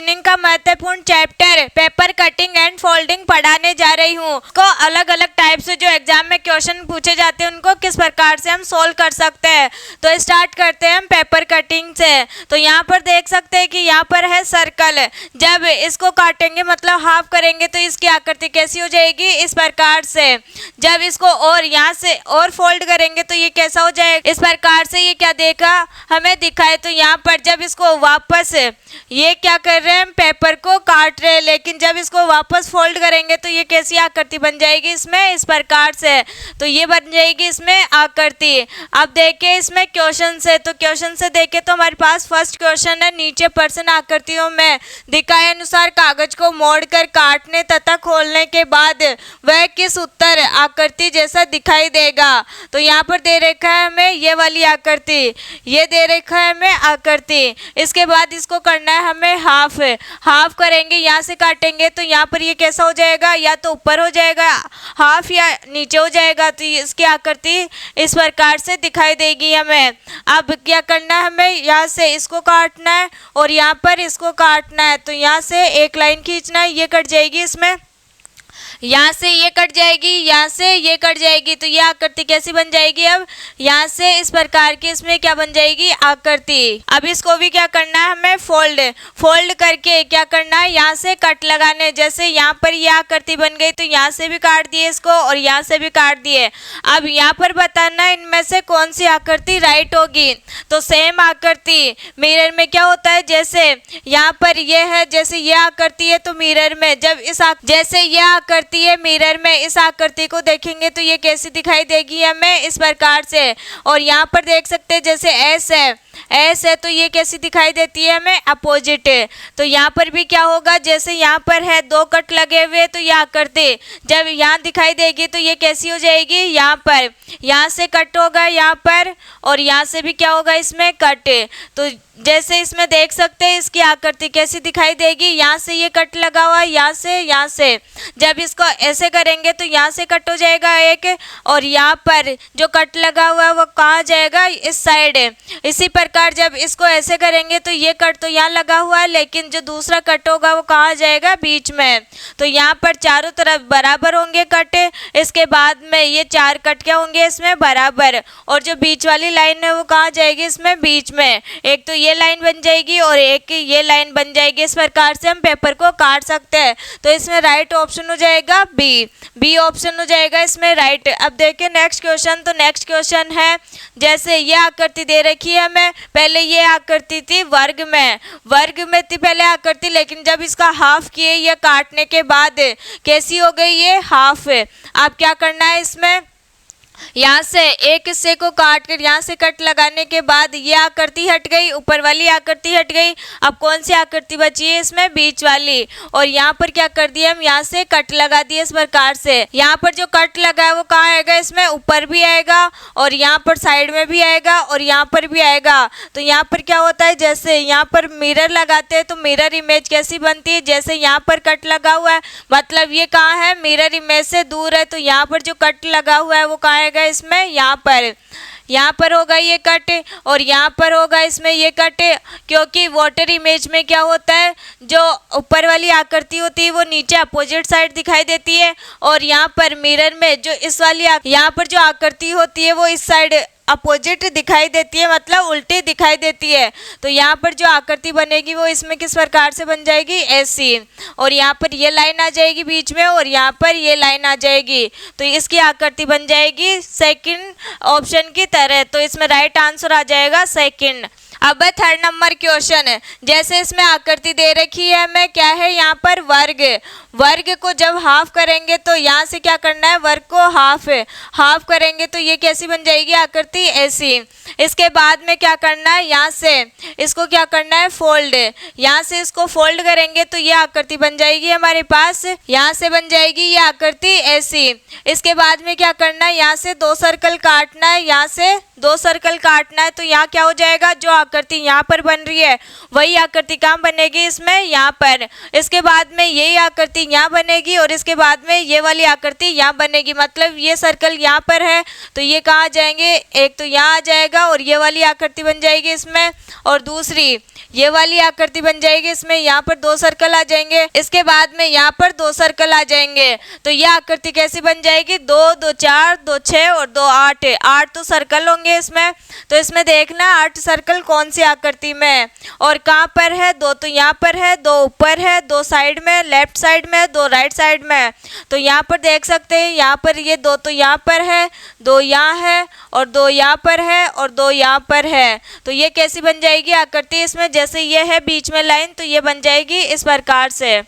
Reasoning का महत्वपूर्ण chapter paper cutting and folding पढ़ाने जा रही हूँ। को अलग अलग टाइप से जो एग्जाम में क्वेश्चन पूछे जाते हैं उनको किस प्रकार से हम सोल्व कर सकते हैं। तो स्टार्ट करते हैं हम पेपर कटिंग से। तो यहाँ पर देख सकते हैं कि यहाँ पर है सर्कल। जब इसको काटेंगे मतलब हाफ करेंगे तो इसकी आकृति कैसी हो जाएगी, इस प्रकार से। जब इसको और यहाँ से और फोल्ड करेंगे तो ये कैसा हो जाएगा, इस प्रकार से। ये क्या देखा हमें दिखाए। तो यहाँ पर जब इसको वापस ये क्या कर रहे हैं, पेपर को काट रहे हैं, लेकिन जब इसको वापस फोल्ड करेंगे तो ये कैसी आकृति बन जाएगी इसमें, इस प्रकार से। तो ये बन जाएगी इसमें आकृति। अब देखें इसमें क्वेश्चन से। तो क्वेश्चन से देखें तो हमारे पास फर्स्ट क्वेश्चन है, नीचे प्रश्न आकृतियों में दिखाए अनुसार कागज को मोड़कर काटने तथा खोलने के बाद वह किस उत्तर आकृति जैसा दिखाई देगा। तो यहाँ पर दे रखा है हमें ये वाली आकृति, ये दे रखा है हमें आकृति। इसके बाद इसको करना है हमें हाफ। हाफ करेंगे, यहाँ से काटेंगे तो यहाँ पर ये कैसा हो जाएगा, या तो ऊपर हो जाएगा हाफ या नीचे हो जाएगा। तो इसकी आकृति इस प्रकार से दिखाई देगी हमें। अब क्या करना है हमें, यहाँ से इसको काटना है और यहाँ पर इसको काटना है। तो यहाँ से एक लाइन खींचना है, ये कट जाएगी इसमें, यहाँ से ये कट जाएगी, यहाँ से ये कट जाएगी। तो ये आकृति कैसी बन जाएगी, अब यहाँ से इस प्रकार की इसमें क्या बन जाएगी आकृति। अब इसको भी क्या करना है हमें, फोल्ड करके क्या करना है, यहाँ से कट लगाने। जैसे यहाँ पर ये आकृति बन गई तो यहाँ से भी काट दिए इसको और यहाँ से भी काट दिए। अब यहाँ पर बताना है इनमें से कौन सी आकृति राइट होगी। तो सेम आकृति मिरर में क्या होता है, जैसे यहाँ पर ये है, जैसे ये आकृति है तो मिरर में जब जैसे ये आकृति है मिरर में, इस आकृति को देखेंगे तो ये कैसी दिखाई देगी हमें, इस प्रकार से। और यहाँ पर देख सकते हैं जैसे एस है तो ये कैसी दिखाई देती है हमें, अपोजिट। तो यहाँ पर भी क्या होगा, जैसे यहाँ पर है दो कट लगे हुए तो ये आकृति जब यहाँ दिखाई देगी तो ये कैसी हो जाएगी, यहाँ पर यहाँ से कट होगा यहाँ पर और यहाँ से भी क्या होगा इसमें कट। तो जैसे इसमें देख सकते हैं इसकी आकृति कैसी दिखाई देगी, यहाँ से ये कट लगा हुआ है, यहाँ से जब इसको ऐसे करेंगे तो यहाँ से कट हो जाएगा एक, और यहाँ पर जो कट लगा हुआ है वो कहाँ जाएगा, इस साइड। इसी प्रकार जब इसको ऐसे करेंगे तो ये कट तो यहाँ लगा हुआ है, लेकिन जो दूसरा कट होगा वो कहाँ जाएगा, बीच में। तो यहाँ पर चारों तरफ बराबर होंगे कट। इसके बाद में ये चार कट क्या होंगे इसमें, बराबर। और जो बीच वाली लाइन है वो कहाँ जाएगी, इसमें बीच में। एक तो ये लाइन बन जाएगी और एक ये लाइन बन जाएगी। इस प्रकार से हम पेपर को काट सकते हैं। तो इसमें राइट ऑप्शन हो जाएगा बी ऑप्शन हो जाएगा इसमें राइट। अब देखें नेक्स्ट क्वेश्चन। तो नेक्स्ट क्वेश्चन है, जैसे ये आकृति दे रखी है हमें, पहले ये आकृति थी वर्ग में थी पहले आकृति, लेकिन जब इसका हाफ किए या काटने के बाद कैसी हो गई, ये हाफ। अब क्या करना है इसमें, यहाँ से एक हिस्से को काट कर यहाँ से कट लगाने के बाद ये आकृति हट गई, ऊपर वाली आकृति हट गई। अब कौन सी आकृति बची है इसमें, बीच वाली। और यहाँ पर क्या कर दिया हम, यहाँ से कट लगा दिए इस प्रकार से। यहाँ पर जो कट लगा है वो कहाँ आएगा, इसमें ऊपर भी आएगा और यहाँ पर साइड में भी आएगा और यहाँ पर भी आएगा। तो यहाँ पर क्या होता है, जैसे यहाँ पर मिरर लगाते हैं तो मिरर इमेज कैसी बनती है, जैसे यहाँ पर कट लगा हुआ है मतलब ये कहाँ है, मिरर इमेज से दूर है। तो यहाँ पर जो कट लगा हुआ है वो कहाँ आएगा इसमें, यहाँ पर होगा ये कट और यहाँ पर होगा इसमें ये कट। क्योंकि वाटर इमेज में क्या होता है, जो ऊपर वाली आकृति होती है वो नीचे अपोजिट साइड दिखाई देती है, और यहाँ पर मिरर में जो इस वाली यहाँ पर जो आकृति होती है वो इस साइड अपोजिट दिखाई देती है, मतलब उल्टी दिखाई देती है। तो यहाँ पर जो आकृति बनेगी वो इसमें किस प्रकार से बन जाएगी, ऐसी। और यहाँ पर ये लाइन आ जाएगी बीच में और यहाँ पर ये लाइन आ जाएगी। तो इसकी आकृति बन जाएगी सेकंड ऑप्शन की तरह। तो इसमें राइट आंसर आ जाएगा सेकंड। अब है थर्ड नंबर क्वेश्चन। जैसे इसमें आकृति दे रखी है हमें, क्या है यहाँ पर, वर्ग को जब हाफ करेंगे तो यहाँ से क्या करना है, वर्ग को हाफ करेंगे तो ये कैसी बन जाएगी आकृति, ऐसी। इसके बाद में क्या करना है, यहाँ से इसको क्या करना है, फोल्ड। यहाँ से इसको फोल्ड करेंगे तो ये आकृति बन जाएगी हमारे पास, यहाँ से बन जाएगी ये आकृति ऐसी। इसके बाद में क्या करना है, यहाँ से दो सर्कल काटना है, यहाँ से दो सर्कल काटना है। तो यहाँ क्या हो जाएगा, जो आकृति यहाँ पर बन रही है वही आकृति कहाँ बनेगी, इसमें यहाँ पर। इसके बाद में यही आकृति यहाँ बनेगी और इसके बाद में ये वाली आकृति यहाँ बनेगी। मतलब ये सर्कल यहाँ पर है तो ये कहाँ जाएंगे, एक तो यहाँ आ जाएगा और ये वाली आकृति बन जाएगी इसमें, और दूसरी ये वाली आकृति बन जाएगी, इसमें यहाँ पर 2 सर्कल आ जाएंगे, इसके बाद में यहाँ पर 2 सर्कल आ जाएंगे। तो ये आकृति कैसी बन जाएगी, 2 2 4 2 6 और 2 8, 8 तो सर्कल होंगे इसमें। तो इसमें देखना 8 सर्कल कौन सी आकृति में है और कहाँ पर है, 2 तो यहाँ पर है, 2 ऊपर है, 2 साइड में, लेफ्ट साइड में, 2 राइट साइड में। तो यहाँ पर देख सकते हैं, यहाँ पर ये 2 तो यहाँ पर है, 2 यहाँ है और 2 यहाँ पर है और 2 यहाँ पर है। तो ये कैसी बन जाएगी आकृति, इसमें जैसे ये है बीच में लाइन, तो ये बन जाएगी इस प्रकार से।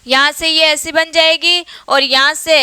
यहाँ से ये ऐसी बन जाएगी और यहाँ से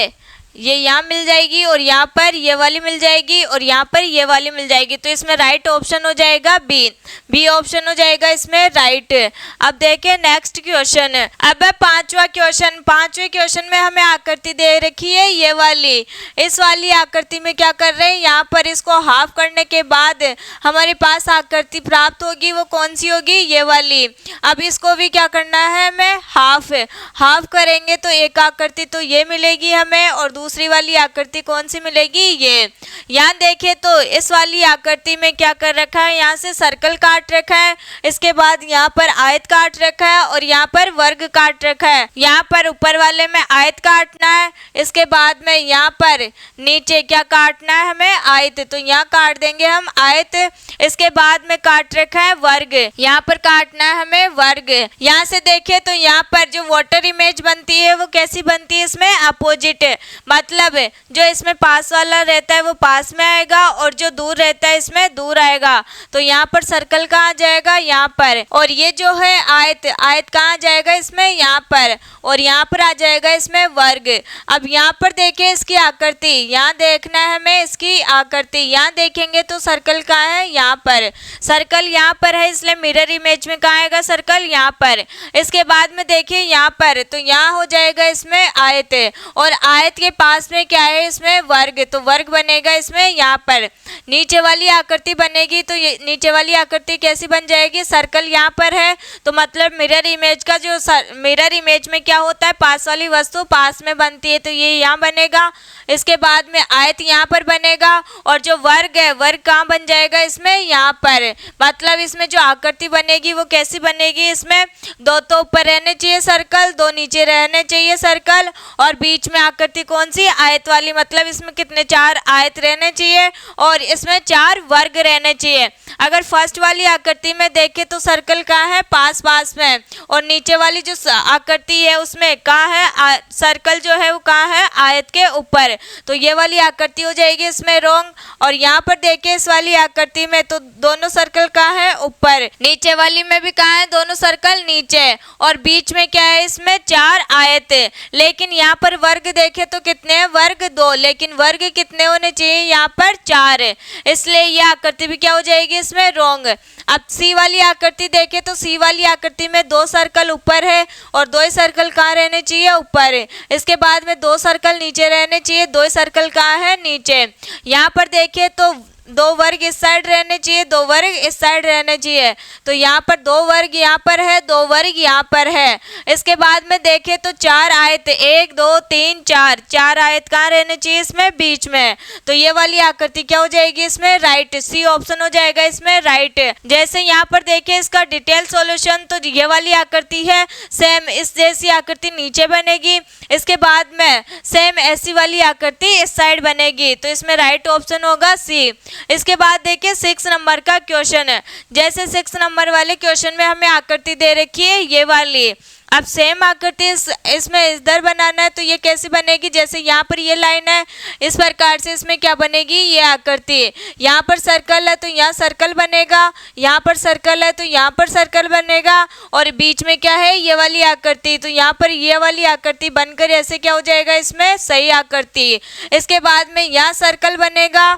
ये यहाँ मिल जाएगी और यहाँ पर ये वाली मिल जाएगी और यहाँ पर ये वाली मिल जाएगी। तो इसमें राइट ऑप्शन हो जाएगा बी ऑप्शन हो जाएगा इसमें राइट। अब देखें नेक्स्ट क्वेश्चन। अब है पांचवा क्वेश्चन। पांचवे क्वेश्चन में हमें आकृति दे रखी है ये वाली। इस वाली आकृति में क्या कर रहे हैं, यहाँ पर इसको हाफ करने के बाद हमारे पास आकृति प्राप्त होगी, वो कौन सी होगी, ये वाली। अब इसको भी क्या करना है, हमें हाफ करेंगे तो एक आकृति तो ये मिलेगी हमें और दूसरी वाली आकृति कौन सी मिलेगी, ये। यहाँ देखें तो इस वाली आकृति में क्या कर रखा है, यहाँ से सर्कल काट रखा है, इसके बाद यहाँ पर आयत काट रखा है और यहाँ पर वर्ग काट रखा है। यहाँ पर ऊपर वाले में आयत काटना है, इसके बाद में यहाँ पर नीचे क्या काटना है हमें, आयत। तो यहाँ काट देंगे हम आयत, इसके बाद में काट रखा है वर्ग, यहाँ पर काटना है हमें वर्ग। यहाँ से देखें तो यहाँ पर जो वाटर इमेज बनती है वो कैसी बनती है, इसमें अपोजिट, मतलब जो इसमें पास वाला रहता है वो पास में आएगा और जो दूर रहता है इसमें दूर आएगा। तो यहाँ पर सर्कल कहाँ जाएगा, यहाँ पर, और ये जो है आयत कहाँ जाएगा, इसमें यहाँ पर, और यहाँ पर आ जाएगा इसमें वर्ग। अब यहाँ पर देखें इसकी आकृति, यहाँ देखना है हमें इसकी आकृति। यहाँ देखेंगे तो सर्कल कहाँ है, यहाँ पर, सर्कल यहाँ पर है, इसलिए मिरर इमेज में कहाँ आएगा सर्कल, यहाँ पर। इसके बाद में देखिए यहाँ पर, तो यहाँ हो जाएगा इसमें आयत और आयत के पास में क्या है, इसमें वर्ग। तो वर्ग बनेगा इसमें यहाँ पर। नीचे वाली आकृति बनेगी तो ये नीचे वाली आकृति कैसी बन जाएगी, सर्कल यहाँ पर है तो मतलब मिरर इमेज का जो मिरर इमेज में क्या होता है, पास वाली वस्तु पास में बनती है, तो ये यहाँ बनेगा। इसके बाद में आयत यहाँ पर बनेगा और जो वर्ग है वर्ग कहाँ बन जाएगा, इसमें यहाँ पर। मतलब इसमें जो आकृति बनेगी वो कैसी बनेगी, इसमें 2 तो ऊपर रहने चाहिए सर्कल, 2 नीचे रहने चाहिए सर्कल और बीच में आकृति कौन सी, आयत वाली। मतलब इसमें कितने, 4 आयत रहने चाहिए और इसमें 4 वर्ग रहने चाहिए। अगर फर्स्ट वाली आकृति में देखें तो सर्कल कहाँ है, पास में, और नीचे वाली जो आकृति है उसमें कहाँ है, सर्कल जो है वो कहाँ है, आयत के ऊपर। तो ये वाली आकृति हो जाएगी इसमें रॉन्ग। और यहाँ पर देखिए इस वाली आकृति में तो दोनों सर्कल कहाँ है, ऊपर, नीचे वाली में भी कहाँ है, दोनों सर्कल नीचे, और बीच में क्या है, इसमें 4 आयत। लेकिन यहाँ पर वर्ग देखे तो कितने हैं, वर्ग 2, लेकिन वर्ग कितने होने चाहिए, यहाँ पर 4, इसलिए ये आकृति भी क्या हो जाएगी, इसमें रॉन्ग। अब सी वाली आकृति देखें तो सी वाली आकृति में 2 सर्कल ऊपर है और 2 सर्कल कहाँ रहने चाहिए, ऊपर। इसके बाद में 2 सर्कल नीचे रहने चाहिए, 2 सर्कल कहाँ है, नीचे। यहाँ पर देखिए तो 2 वर्ग इस साइड रहने चाहिए, 2 वर्ग इस साइड रहने चाहिए। तो यहाँ पर 2 वर्ग यहाँ पर है, 2 वर्ग यहाँ पर है। इसके बाद में देखें तो 4 आयत, 1 2 3 4 आयत कहाँ रहने चाहिए, इसमें बीच में। तो ये वाली आकृति क्या हो जाएगी, इसमें राइट, सी ऑप्शन हो जाएगा इसमें राइट। जैसे यहाँ पर देखें इसका डिटेल सॉल्यूशन, तो ये वाली आकृति है सेम इस जैसी आकृति नीचे बनेगी, इसके बाद में सेम ऐसी वाली आकृति इस साइड बनेगी। तो इसमें राइट ऑप्शन होगा सी। इसके बाद देखिए 6 नंबर का क्वेश्चन है। जैसे 6 नंबर वाले क्वेश्चन में हमें आकृति दे रखी है ये वाली। अब सेम आकृति इसमें इधर बनाना है तो ये कैसी बनेगी, जैसे यहाँ पर ये लाइन है इस प्रकार से इसमें क्या बनेगी, ये आकृति। यहाँ पर सर्कल है तो यहाँ सर्कल बनेगा, यहाँ पर सर्कल है तो यहाँ पर सर्कल बनेगा, और बीच में क्या है, ये वाली आकृति। तो यहाँ पर ये वाली आकृति बनकर ऐसे क्या हो जाएगा, इसमें सही आकृति। इसके बाद में यहाँ सर्कल बनेगा।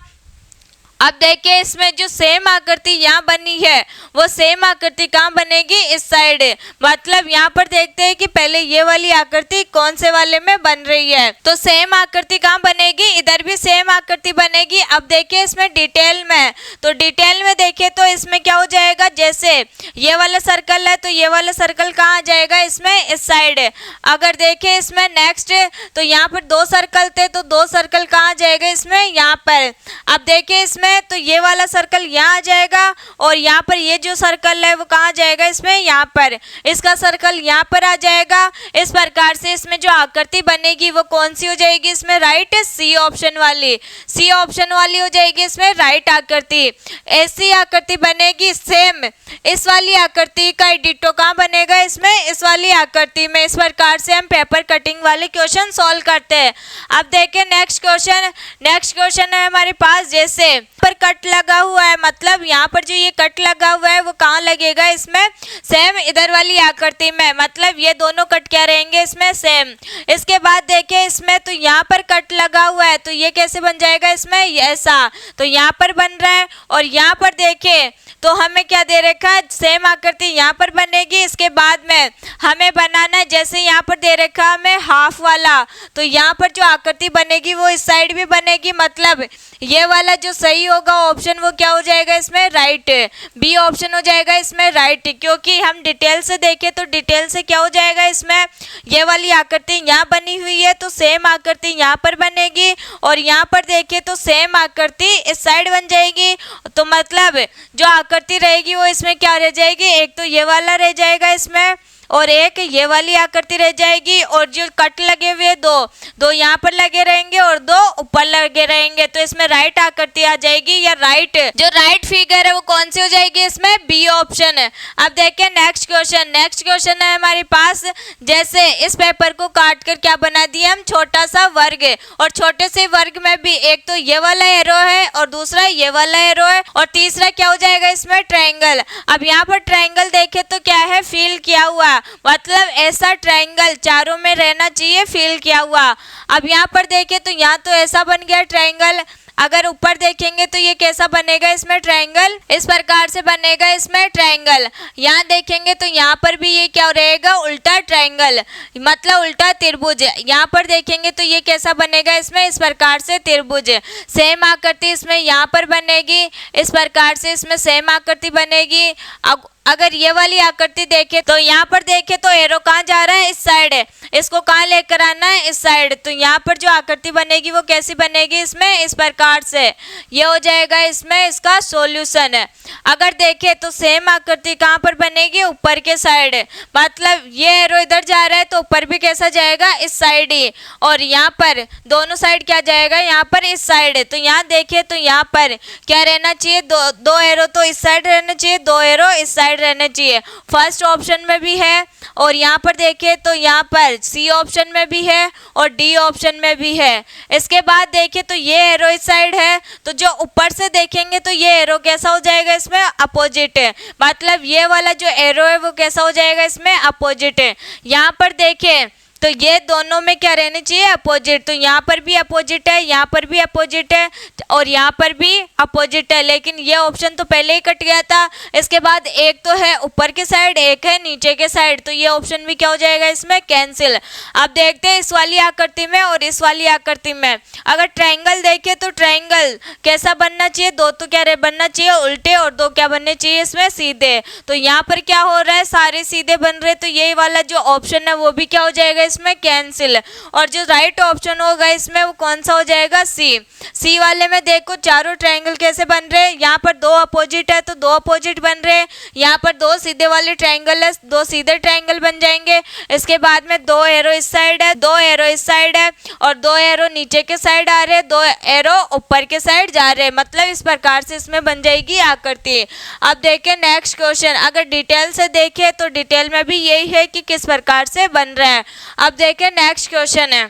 अब देखिए इसमें जो सेम आकृति यहाँ बनी है वो सेम आकृति कहाँ बनेगी, इस साइड। मतलब यहाँ पर देखते हैं कि पहले ये वाली आकृति कौन से वाले में बन रही है, तो सेम आकृति कहाँ बनेगी, इधर भी सेम आकृति बनेगी। अब देखिए इसमें डिटेल में, तो डिटेल में देखिए तो इसमें क्या हो जाएगा, जैसे ये वाला सर्कल है तो ये वाला सर्कल कहाँ आ जाएगा, इसमें इस साइड। अगर देखें इसमें नेक्स्ट, तो यहाँ पर 2 सर्कल थे तो 2 सर्कल कहाँ आ जाएगा, इसमें यहाँ पर। अब देखिए इसमें इसमें, तो ये वाला सर्कल यहाँ आ जाएगा और यहाँ पर ये जो सर्कल है वो कहाँ जाएगा इसमें, यहाँ पर, इसका सर्कल यहाँ पर आ जाएगा। इस प्रकार से इसमें जो आकृति बनेगी वो कौन सी हो जाएगी इसमें, राइट, सी ऑप्शन वाली, सी ऑप्शन वाली हो जाएगी इसमें राइट आकृति। ऐसी आकृति बनेगी सेम इस वाली आकृति का डिटो कहाँ बनेगा इसमें, इस वाली आकृति में। इस प्रकार से हम पेपर कटिंग वाले क्वेश्चन सॉल्व करते हैं। अब देखें नेक्स्ट क्वेश्चन, नेक्स्ट क्वेश्चन है हमारे पास, जैसे पर कट लगा हुआ है, मतलब यहाँ पर जो ये कट लगा हुआ है वो कहाँ लगेगा इसमें, सेम इधर वाली आकृति में, मतलब ये दोनों कट क्या रहेंगे इसमें, सेम। इसके बाद देखें इसमें तो यहाँ पर कट लगा हुआ है तो ये कैसे बन जाएगा इसमें, ऐसा, तो यहाँ पर बन रहा है। और यहाँ पर देखें तो हमें क्या दे रखा है, सेम आकृति यहाँ पर बनेगी। इसके बाद में हमें बनाना है, जैसे यहाँ पर दे रखा है हमें हाफ वाला, तो यहाँ पर जो आकृति बनेगी वो इस साइड भी बनेगी, मतलब ये वाला जो सही होगा ऑप्शन वो क्या हो जाएगा इसमें, राइट, बी ऑप्शन हो जाएगा इसमें राइट। क्योंकि हम डिटेल से देखें तो डिटेल से क्या हो जाएगा इसमें, ये वाली आकृति यहाँ बनी हुई है तो सेम आकृति यहाँ पर बनेगी, और यहाँ पर देखें तो सेम आकृति इस साइड बन जाएगी। तो मतलब जो आकृति रहेगी वो इसमें क्या रह जाएगी, एक तो ये वाला रह जाएगा इसमें और एक ये वाली आकृति रह जाएगी, और जो कट लगे हुए दो यहाँ पर लगे रहेंगे और दो ऊपर लगे रहेंगे, तो इसमें राइट आकृति आ जाएगी, या राइट जो राइट फिगर है वो कौन सी हो जाएगी इसमें, बी ऑप्शन है। अब देखें नेक्स्ट क्वेश्चन, नेक्स्ट क्वेश्चन है हमारे पास, जैसे इस पेपर को काट कर क्या बना दिया हम, छोटा सा वर्ग, और छोटे से वर्ग में भी एक तो ये वाला एरो है और दूसरा ये वाला एरो है, और तीसरा क्या हो जाएगा इसमें, ट्रायंगल। अब यहाँ पर ट्रायंगल देखे तो क्या है, फिल किया हुआ, मतलब ऐसा ट्रायंगल चारों में रहना चाहिए, फिल किया हुआ। अब यहाँ पर देखें तो यहाँ तो ऐसा बन गया ट्रायंगल, अगर ऊपर देखेंगे तो ये कैसा बनेगा इसमें, ट्रायंगल, इस प्रकार से बनेगा इसमें ट्रायंगल। यहाँ देखेंगे तो यहाँ पर भी ये क्या रहेगा, उल्टा ट्रायंगल, मतलब उल्टा त्रिभुज। यहाँ पर देखेंगे तो ये कैसा बनेगा इसमें, इस प्रकार से त्रिभुज। सेम आकृति इसमें यहाँ पर बनेगी, इस प्रकार से इसमें सेम आकृति बनेगी। अब अगर ये वाली आकृति देखें तो यहाँ पर देखें तो एरो कहाँ जा रहा है, इस साइड है, इसको कहाँ लेकर आना है, इस साइड। तो यहाँ पर जो आकृति बनेगी वो कैसी बनेगी इसमें, इस प्रकार से, ये हो जाएगा इसमें इसका सॉल्यूशन है। अगर देखें तो सेम आकृति कहाँ पर बनेगी, ऊपर के साइड, मतलब ये एरो इधर जा रहा है तो ऊपर भी कैसा जाएगा, इस साइड ही, और यहाँ पर दोनों साइड क्या जाएगा, यहाँ पर इस साइड है। तो यहाँ देखें तो यहाँ पर क्या रहना चाहिए, दो एरो तो इस साइड रहना चाहिए, दो एरो इस साइड रहना चाहिए, फर्स्ट ऑप्शन में भी है। और यहाँ पर देखें तो यहाँ पर सी ऑप्शन में भी है और डी ऑप्शन में भी है। इसके बाद देखें तो ये एरो इस साइड है, तो जो ऊपर से देखेंगे तो ये एरो कैसा हो जाएगा इसमें, अपोजिट है, मतलब ये वाला जो एरो है वो कैसा हो जाएगा इसमें, अपोजिट है। यहाँ पर देखें तो ये दोनों में क्या रहने चाहिए, अपोजिट, तो यहाँ पर भी अपोजिट है, यहाँ पर भी अपोजिट है और यहाँ पर भी अपोजिट है, लेकिन ये ऑप्शन तो पहले ही कट गया था। इसके बाद एक तो है ऊपर के साइड, एक है नीचे के साइड, तो ये ऑप्शन भी क्या हो जाएगा इसमें, कैंसिल। अब देखते हैं इस वाली आकृति में और इस वाली आकृति में। अगर ट्रायंगल देखें तो ट्रायंगल कैसा बनना चाहिए, दो तो क्या बनना चाहिए उल्टे और दो क्या बनने चाहिए इसमें, सीधे। तो यहाँ पर क्या हो रहा है, सारे सीधे बन रहे, तो ये वाला जो ऑप्शन है वो भी क्या हो जाएगा इसमें, कैंसिल। और जो राइट ऑप्शन होगा इसमें वो कौन सा हो जाएगा, सी। सी वाले में देखो चारों ट्रायंगल कैसे बन रहे हैं, यहाँ पर दो अपोजिट है तो दो अपोजिट बन रहे हैं, यहाँ पर दो सीधे वाले ट्रायंगल है, दो सीधे ट्रायंगल बन जाएंगे। इसके बाद में दो एरो इस साइड है, दो एरो इस साइड है और दो एरो नीचे के साइड आ रहे हैं, दो एरो ऊपर के साइड जा रहे हैं, मतलब इस प्रकार से इसमें बन जाएगी आकृति। अब देखें नेक्स्ट क्वेश्चन, अगर डिटेल से देखें तो डिटेल में भी यही है कि किस प्रकार से बन रहा है। अब देखें नेक्स्ट क्वेश्चन है,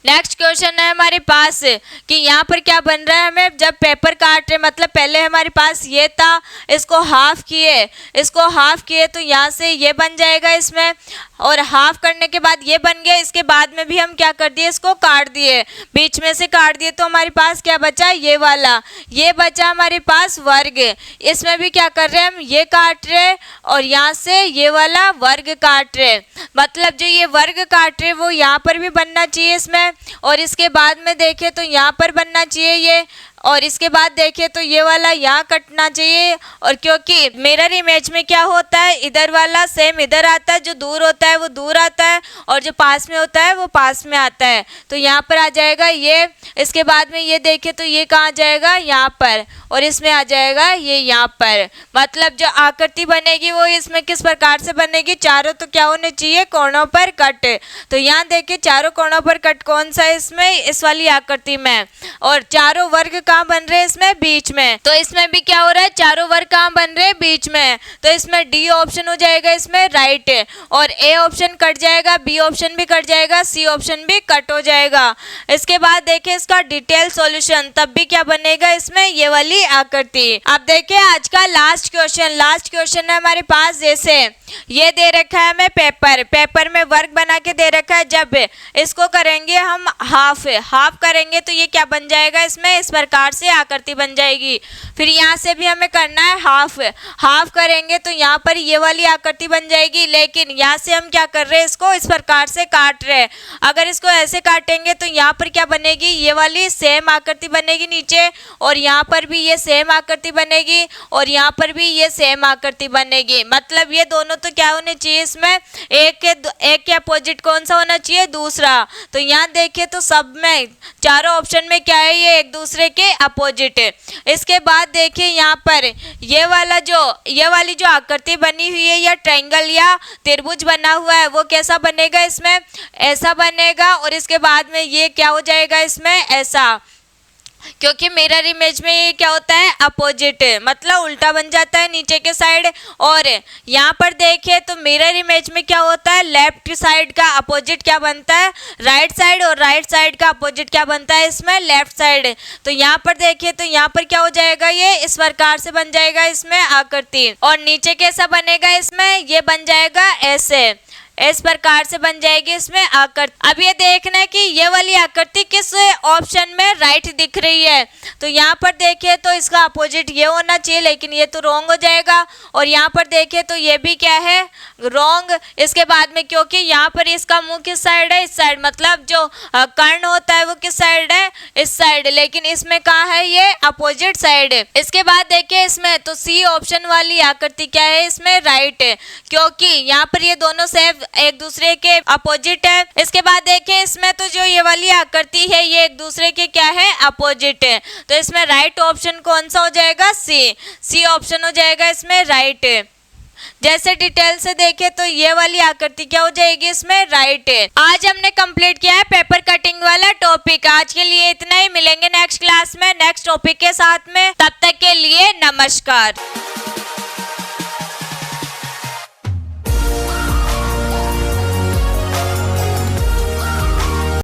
नेक्स्ट क्वेश्चन है हमारे पास कि यहाँ पर क्या बन रहा है, हमें जब पेपर काट रहे, मतलब पहले हमारे पास ये था, इसको हाफ किए तो यहाँ से ये बन जाएगा इसमें, और हाफ करने के बाद ये बन गया। इसके बाद में भी हम क्या कर दिए, इसको काट दिए, बीच में से काट दिए, तो हमारे पास क्या बचा, ये वाला, ये बचा हमारे पास वर्ग। इसमें भी क्या कर रहे हैं हम, ये काट रहे और यहाँ से ये वाला वर्ग काट रहे, मतलब जो ये वर्ग काट रहे वो यहाँ पर भी बनना चाहिए इसमें, और इसके बाद में देखें तो यहाँ पर बनना चाहिए ये, और इसके बाद देखें तो ये वाला यहाँ कटना चाहिए। और क्योंकि मिरर इमेज में क्या होता है, इधर वाला सेम इधर आता है, जो दूर होता है वो दूर आता है और जो पास में होता है वो पास में आता है, तो यहाँ पर आ जाएगा ये इसके बाद में ये देखें तो ये कहाँ जाएगा, यहाँ पर, और इसमें आ जाएगा ये यहाँ पर। मतलब जो आकृति बनेगी वो इसमें किस प्रकार से बनेगी, चारों तो क्या होने चाहिए, कोणों पर कट। तो यहाँ देखिए चारों कोणों पर कट कौन सा है इसमें, इस वाली आकृति में। और चारों वर्ग कहाँ बन रहे हैं इसमें, बीच में। तो इसमें भी क्या हो रहा है, चारों वर्ग कहाँ बन रहे हैं, बीच में। तो इसमें डी ऑप्शन हो जाएगा इसमें राइट, और ए ऑप्शन कट जाएगा, बी ऑप्शन भी कट जाएगा, सी ऑप्शन भी कट हो जाएगा। इसके बाद देखिए इसका डिटेल सॉल्यूशन, तब भी क्या बनेगा इसमें, ये वाली आकृति। अब देखिए आज का लास्ट क्वेश्चन है हमारे पास। जैसे ये दे रखा है हमें पेपर में वर्ग बना के दे रखा है, जब इसको करेंगे हम हाफ करेंगे तो ये क्या बन जाएगा इसमें, इस प्रकार से आकृति बन जाएगी। फिर यहाँ से भी हमें करना है हाफ करेंगे तो यहाँ पर ये वाली आकृति बन जाएगी। लेकिन यहाँ से हम क्या कर रहे हैं, इसको इस प्रकार से काट रहे हैं। अगर इसको ऐसे काटेंगे तो यहाँ पर क्या बनेगी, ये वाली सेम आकृति बनेगी नीचे, और यहाँ पर भी ये सेम आकृति बनेगी, और यहाँ पर भी ये सेम आकृति बनेगी। मतलब ये दोनों तो क्या होने चाहिए इसमें, एक के अपोजिट कौन सा होना चाहिए, दूसरा। तो यहाँ देखिए तो सब में चारों ऑप्शन में क्या है, ये एक दूसरे के अपोजिट है। इसके बाद देखिए यहाँ पर ये वाली जो आकृति बनी हुई है, या ट्रायंगल या त्रिभुज बना हुआ है, वो कैसा बनेगा इसमें, ऐसा बनेगा। और इसके बाद में ये क्या हो जाएगा इसमें, ऐसा, क्योंकि मिरर इमेज में ये क्या होता है, अपोजिट, मतलब उल्टा बन जाता है नीचे के साइड। और यहाँ पर देखिए तो मिरर इमेज में क्या होता है, लेफ्ट साइड का अपोजिट क्या बनता है, राइट साइड, और राइट साइड का अपोजिट क्या बनता है इसमें, लेफ्ट साइड। तो यहाँ पर देखिए तो यहाँ पर क्या हो जाएगा, ये इस प्रकार से बन जाएगा इसमें आकृति। और नीचे कैसा बनेगा इसमें, ये बन जाएगा ऐसे, इस प्रकार से बन जाएगी इसमें आकृति। अब ये देखना है कि ये वाली आकृति किस ऑप्शन में राइट दिख रही है। तो यहाँ पर देखिए तो इसका अपोजिट ये होना चाहिए, लेकिन ये तो रॉन्ग हो जाएगा। और यहाँ पर देखिए तो ये भी क्या है, रॉन्ग। इसके बाद में क्योंकि यहाँ पर इसका मुंह किस साइड है, इस साइड, मतलब जो कर्ण होता है वो किस साइड है, इस साइड, लेकिन इसमें कहाँ है, ये अपोजिट साइड। इसके बाद देखिए इसमें तो सी ऑप्शन वाली आकृति क्या है इसमें, राइट, क्योंकि यहाँ पर ये दोनों सेम एक दूसरे के अपोजिट है। इसके बाद देखिए इसमें तो जो ये वाली आकृति है ये एक दूसरे के क्या है, अपोजिट है। तो इसमें राइट ऑप्शन कौन सा हो जाएगा, सी ऑप्शन हो जाएगा इसमें राइट। जैसे डिटेल से देखें तो ये वाली आकृति क्या हो जाएगी इसमें, राइट। आज हमने कंप्लीट किया है पेपर कटिंग वाला टॉपिक। आज के लिए इतना ही, मिलेंगे नेक्स्ट क्लास में नेक्स्ट टॉपिक के साथ में। तब तक के लिए नमस्कार।